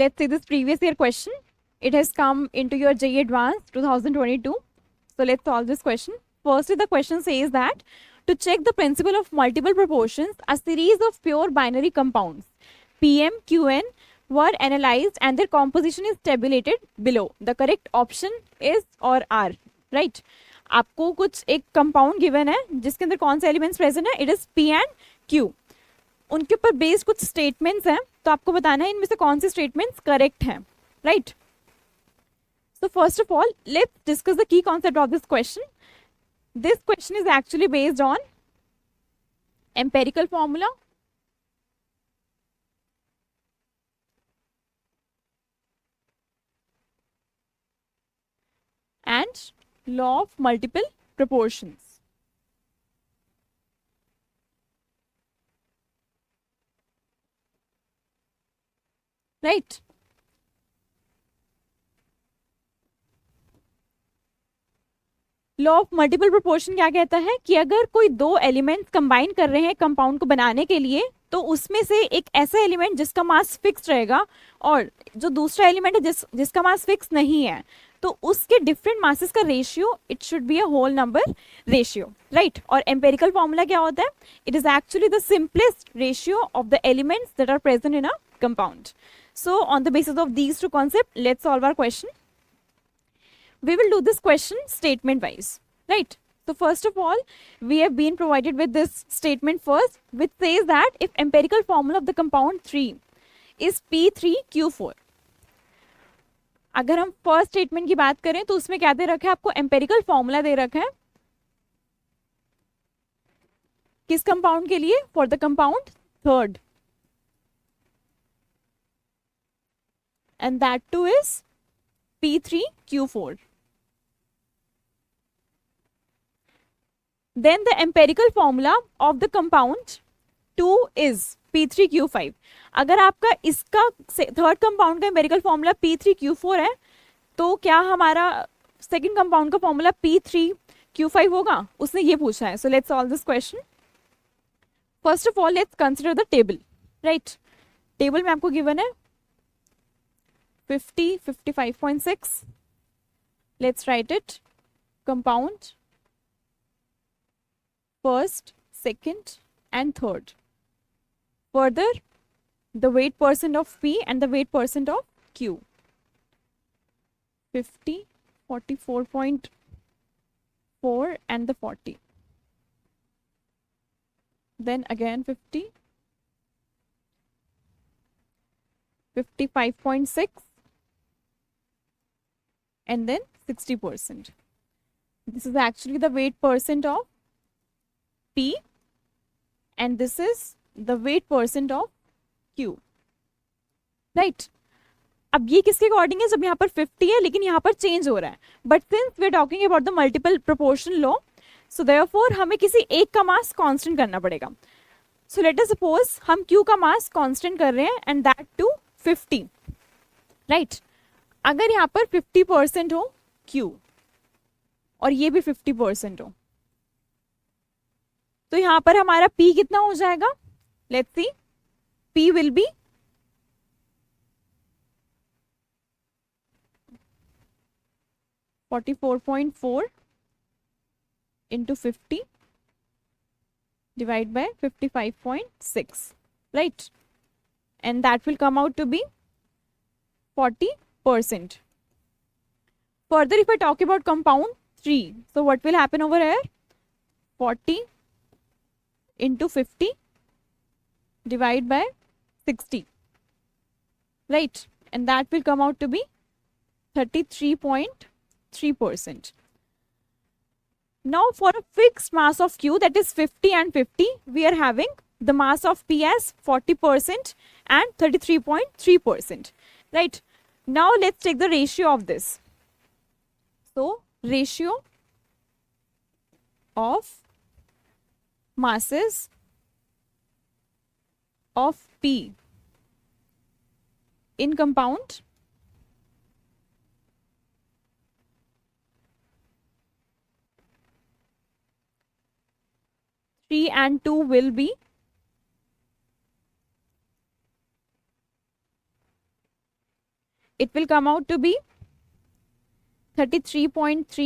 let's say this previous year question. It has come into your JEE Advanced 2022. So let's solve this question. Firstly, the question says that to check the principle of multiple proportions, a series of pure binary compounds PM, QN were analyzed and their composition is tabulated below. The correct option is or R, right? आपको कुछ एक compound given है जिसके अंदर कौन से elements present है, it is P and Q. उनके ऊपर बेस्ड कुछ स्टेटमेंट्स हैं, तो आपको बताना है इनमें से कौन से स्टेटमेंट्स करेक्ट हैं, right? So first of all, let's discuss the key concept of this question. This question is actually based on empirical formula and law of multiple proportions. Right? Law of multiple proportion क्या कहता है कि अगर कोई दो elements combine कर रहे हैं कंपाउंड को बनाने के लिए, तो उसमें से एक ऐसा एलिमेंट जिसका मास फिक्स रहेगा और जो दूसरा एलिमेंट है जिसका मास फिक्स नहीं है, तो उसके डिफरेंट मासेस का ratio it should be a whole number ratio, right? और एम्पेरिकल फॉर्मूला क्या होता है? It is actually the simplest ratio of the elements that are present in a compound. So on the basis of these two concepts, let's solve our question. We will do this question statement wise, right? So first of all, we have been provided with this statement first, which says that if empirical formula of the compound 3 is P3Q4. अगर हम first statement की बात करें तो उसमें क्या दे रखा है आपको? एम्पेरिकल फॉर्मूला दे रखा है किस कंपाउंड के लिए? For the compound third, and that too is P3Q4. Then the empirical formula of the compound 2 is P3Q5. अगर आपका इसका थर्ड कंपाउंड का एम्पेरिकल फॉर्मूला P3Q4 है, तो क्या हमारा सेकंड कंपाउंड का फॉर्मूला P3Q5 होगा? उसने ये पूछा है. So let's solve this question. First of all let's consider the table, right? Table में आपको गिवन है 50, 55.6. Let's write it. Compound first, second, and third. Further, the weight percent of P and the weight percent of Q. 50, 44.4, and the 40. Then again 50, 55.6. And then 60%. This is actually the weight percent of P and this is the weight percent of Q, right? अब ये किसके according है? जब यहाँ पर 50 है लेकिन यहाँ पर चेंज हो रहा है, but since we are talking about the multiple proportion law, so therefore हमें किसी एक का मास कांस्टेंट करना पड़ेगा. सो लेट अस सपोज हम Q का मास कांस्टेंट कर रहे हैं एंड दैट टू 50, राइट? अगर यहाँ पर 50% हो Q और ये भी 50% हो, तो यहाँ पर हमारा P कितना हो जाएगा? Let's see. P will be 44.4 into 50 divided by 55.6, right? And that will come out to be 40%. Further, if I talk about compound 3, so what will happen over here? 40 into 50 divided by 60, right? And that will come out to be 33.3%. Now for a fixed mass of Q, that is 50 and 50, we are having the mass of P as 40% and 33.3%, right? Now let's take the ratio of this. So ratio of masses of P in compound three and 2 will be it will come out to be 33.3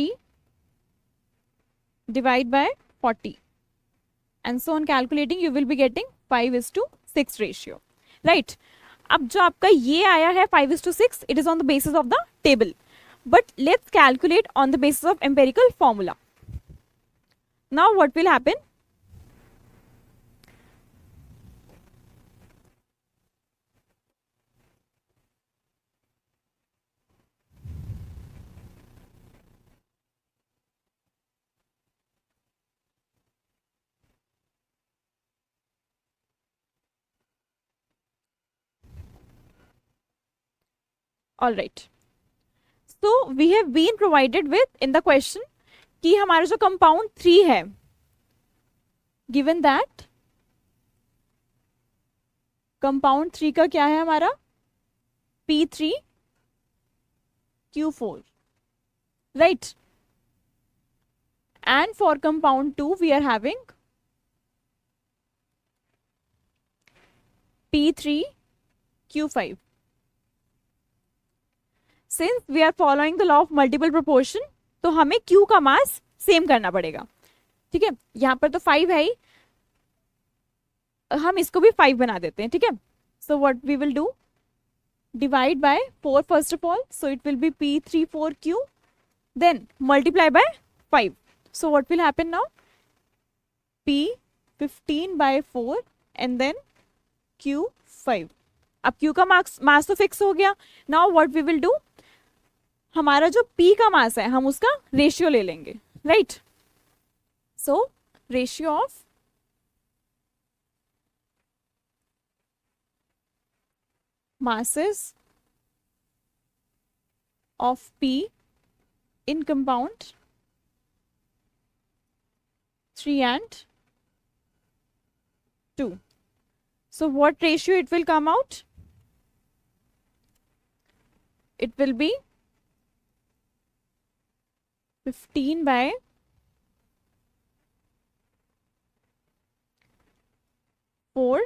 divide by 40, and so on calculating you will be getting 5:6 ratio, right? अब जो आपका ये आया है 5:6, it is on the basis of the table, but let's calculate on the basis of empirical formula. Now what will happen? All right. So we have been provided with in the question कि हमारा जो compound 3 है, given that compound 3 का क्या है हमारा P3Q4, right? And for compound 2 we are having P3Q5. Since we are following the law of multiple proportion, तो हमें Q का मास सेम करना पड़ेगा, ठीक है? यहां पर तो 5 है ही, हम इसको भी 5 बना देते हैं, ठीक है? So what we will do, divide by 4 first of all, so it will be P34Q, then multiply by 5. So what will happen now, P15/4 and then Q5. अब Q का मास तो फिक्स हो गया. Now what we will do, हमारा जो P का मास है हम उसका रेशियो ले लेंगे, right? So ratio of masses of P in compound 3 and 2. So what ratio it will come out? It will be 15/4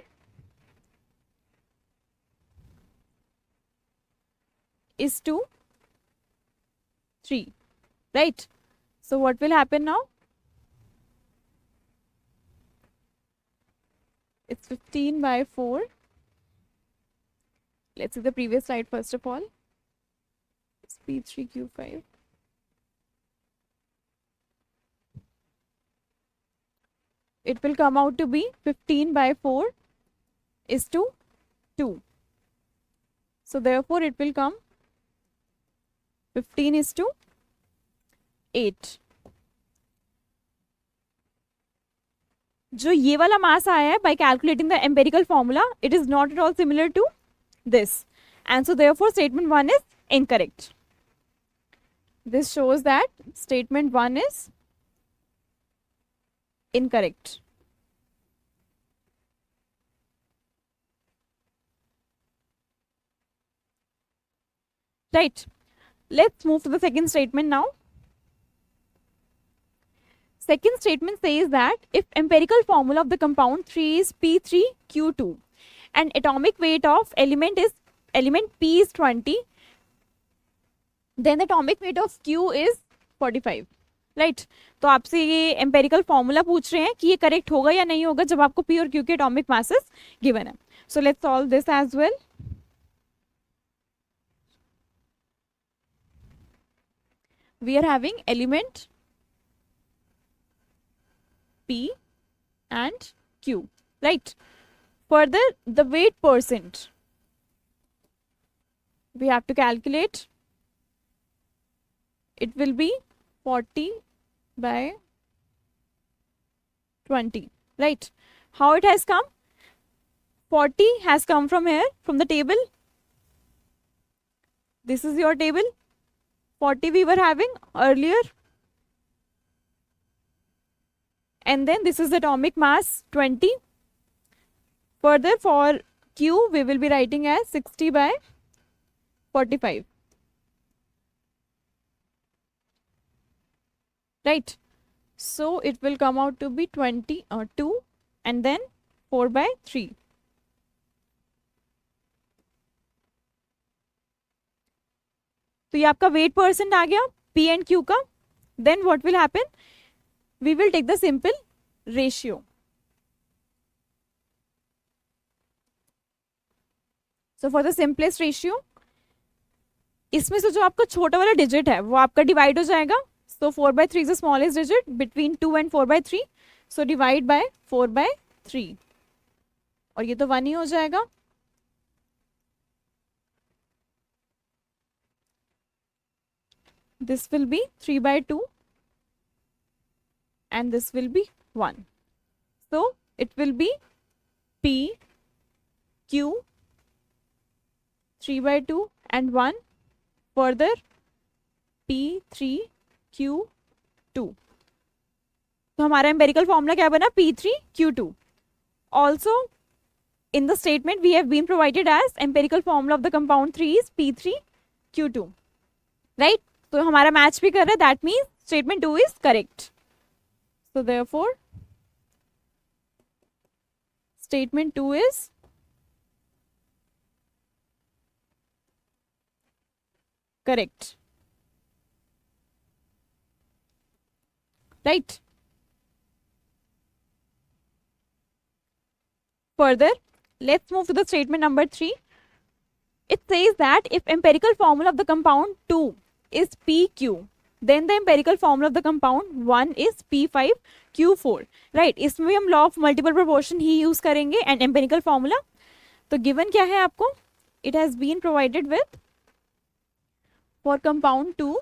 is to 3, right? So what will happen now? It's 15/4. Let's see the previous slide first of all. It's P3Q5. It will come out to be 15/4 is to 2. So therefore it will come 15:8. जो ये वाला मास आया है by calculating the empirical formula, it is not at all similar to this, and so therefore statement 1 is incorrect. This shows that statement 1 is incorrect. Right. Let's move to the second statement now. Second statement says that if empirical formula of the compound 3 is P3Q2 and atomic weight of element P is 20, then the atomic weight of Q is 45. Right? तो आपसे ये empirical formula पूछ रहे हैं कि ये correct होगा या नहीं होगा जब आपको P और Q के एटॉमिक मासेस गिवन है. So let's solve this as well. We are having element P and Q, right? Further, the weight percent we have to calculate. It will be 40/20, right? How it has come? 40 has come from here, from the table. This is your table. 40 we were having earlier, and then this is atomic mass 20. Further, for Q we will be writing as 60/45, right? So it will come out to be 22 and then 4/3. तो ये आपका wait percent आ गया P and Q का. Then what will happen, we will take the simple ratio. So for the simplest ratio, इसमें से जो आपका छोटा वाला डिजिट है वो आपका डिवाइड हो जाएगा. सो 4/3 is the smallest digit between 2 and 4/3. So divide by 4/3 और ये तो 1 ही हो जाएगा. This will be 3/2 and this will be 1. So it will be P Q 3/2 and 1, further P3Q2. तो हमारा एम्पेरिकल फॉर्मूला क्या बना, P3Q2. Also in the statement we have been provided as empirical formula of the compound 3 is P3Q2, right? तो हमारा match भी कर रहा है, that means statement 2 is correct. So therefore statement 2 is correct, right. Further let's move to the statement number 3. It says that if empirical formula of the compound 2 is PQ, then the empirical formula of the compound 1 is P5Q4. Right, इसमें हम law of multiple proportion ही use करेंगे and empirical formula. तो given क्या है आपको, it has been provided with for compound 2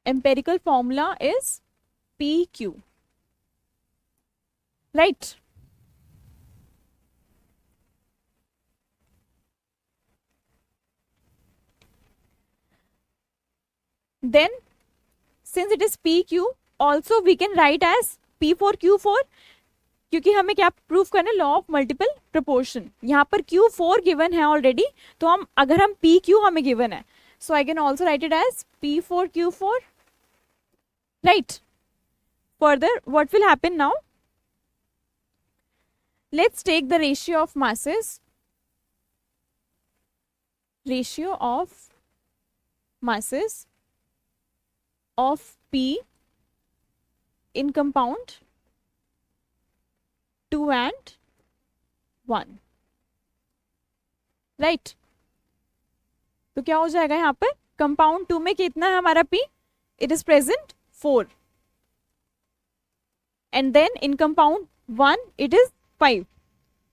empirical formula is PQ, right? Then since it is PQ, also we can write as P4Q4, क्योंकि हमें क्या proof करना है, लॉ ऑफ मल्टीपल प्रोपोर्शन. यहाँ पर Q4 गिवन है ऑलरेडी, तो हम अगर हम PQ हमें गिवन है, so I can also write it as P4Q4, right. Further what will happen now, let's take the ratio of masses. Ratio of masses of P in compound 2 and 1, right? तो क्या हो जाएगा यहाँ पर, compound 2 में कितना है हमारा P, it is present 4, and then in compound 1 it is 5.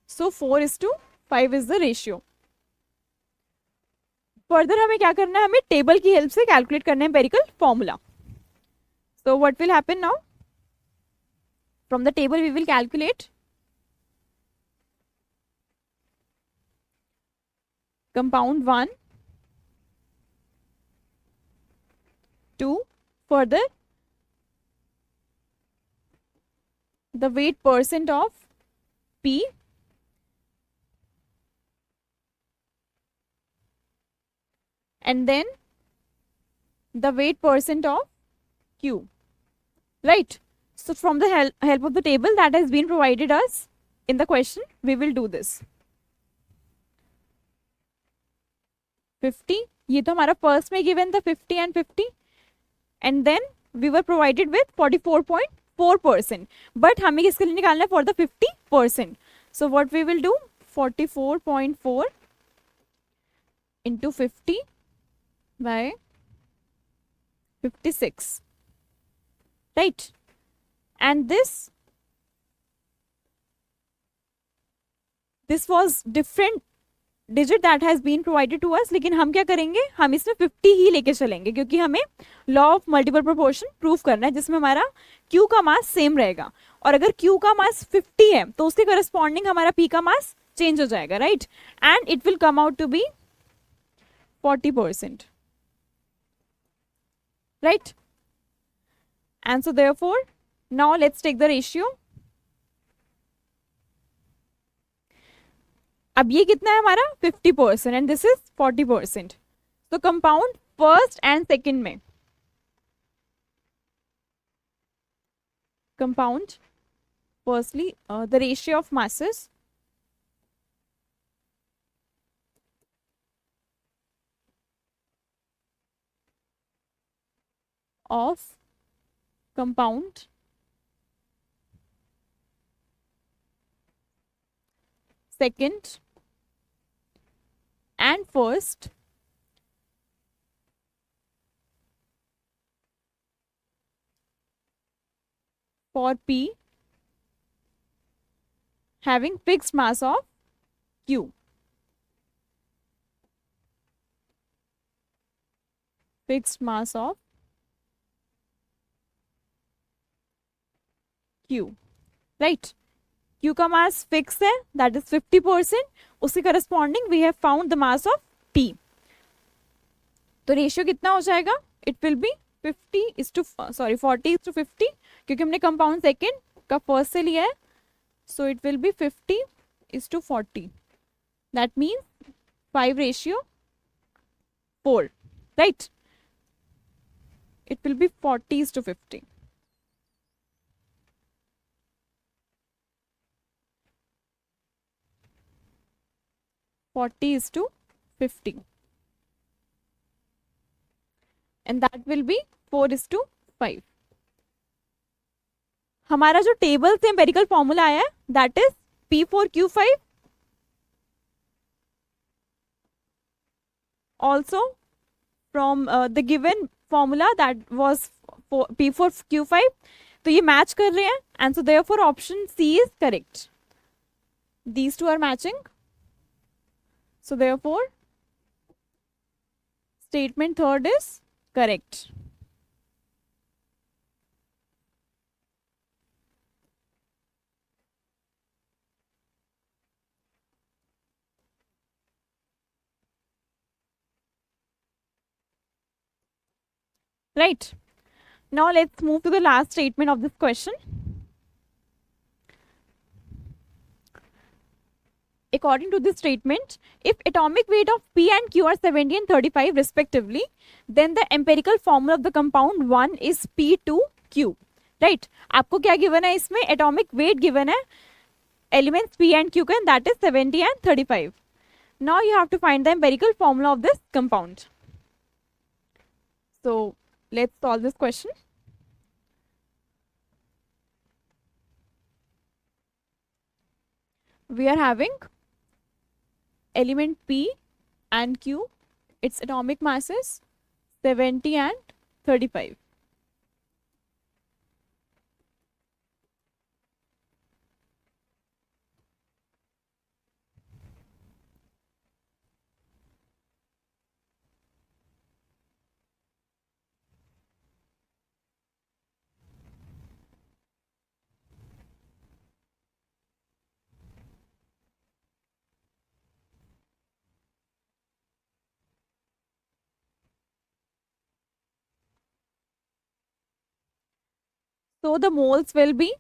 सो 4:5 इज द रेशियो. फर्दर हमें क्या करना है, हमें टेबल की हेल्प से कैलकुलेट करना है empirical formula. So what will happen now, from the table we will calculate compound 1, 2, further the weight percent of P, and then the weight percent of Q, right? So from the help of the table that has been provided us in the question, we will do this. 50, ये तो हमारा first में given था 50 and 50, and then we were provided with 44.4%, but हमें किसके लिए निकालना है, for the 50%. So what we will do, 44.4 into 50 by 56, right? And this was different digit that has been provided to us, लेकिन हम क्या करेंगे, हम इसमें 50 ही लेके चलेंगे, क्योंकि हमें law of multiple proportion proof करना है, जिसमें हमारा Q का मास सेम रहेगा. और अगर Q का मास 50 है तो उसके करस्पॉन्डिंग हमारा P का मास चेंज हो जाएगा, right? And it will come out to be 40%, right? And so therefore now let's take the ratio. अब ये कितना है हमारा 50% एंड दिस इज 40%. तो कंपाउंड फर्स्ट एंड सेकंड में, compound firstly the ratio of masses of compound second and first for P having fixed mass of Q. Fixed mass of Q, right? Q का मास फिक्स है, that is 50%. उसके corresponding we have found the mass of P. तो ratio कितना हो जाएगा? It will B 40:50, क्योंकि हमने कंपाउंड सेकेंड का फर्स्ट से लिया है. सो it will B 50:40. That means 5:4, right? It will be 40:50. And that will be 4:5. हमारा जो टेबल से एम्पेरिकल फॉर्मूला आया है that is P4Q5 also from the given formula that was for P4Q5. तो ये मैच कर रहे हैं and so therefore option C is correct. These two are matching. So therefore statement third is correct. Right. Now let's move to the last statement of this question. According to this statement, if atomic weight of P and Q are 70 and 35 respectively, then the empirical formula of the compound 1 is P2Q. Right? आपको क्या given है इसमें? Atomic weight given है elements P and Q का, and that is 70 and 35. Now you have to find the empirical formula of this compound. So let's solve this question. We are having element P and Q, its atomic masses 70 and 35. So the moles will be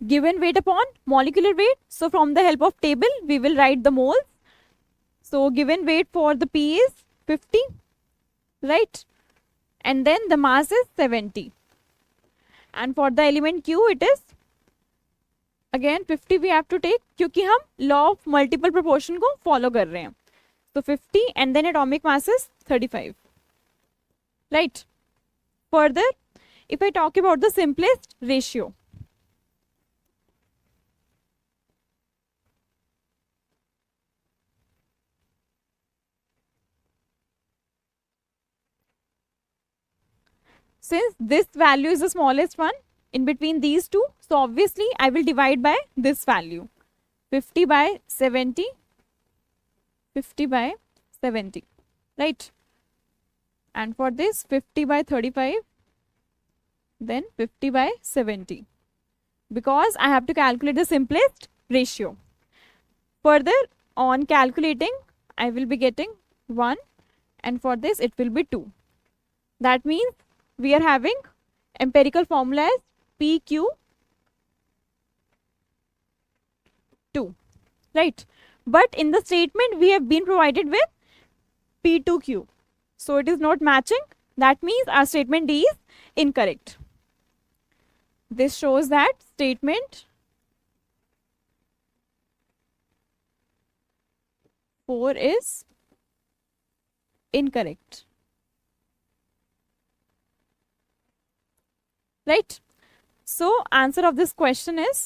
given weight upon molecular weight. So from the help of table, we will write the moles. So given weight for the P is 50, right? And then the mass is 70. And for the element Q, it is again 50 we have to take, क्योंकि हम law of multiple proportion को follow कर रहे हैं. So 50 and then atomic mass is 35. Right? Further, if I talk about the simplest ratio, since this value is the smallest one in between these two, so obviously I will divide by this value, 50 by 70, 50 by 70, right? And for this 50 by 35, then 50 by 70, because I have to calculate the simplest ratio. Further, on calculating, I will be getting 1, and for this it will be 2. That means we are having empirical formula as PQ2, right? But in the statement we have been provided with P2Q, so it is not matching. That means our statement D is incorrect. This shows that statement 4 is incorrect. Right. So answer of this question is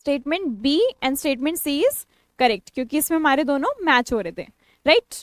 statement B and statement C is correct, क्योंकि इसमें हमारे दोनों match हो रहे थे. Right.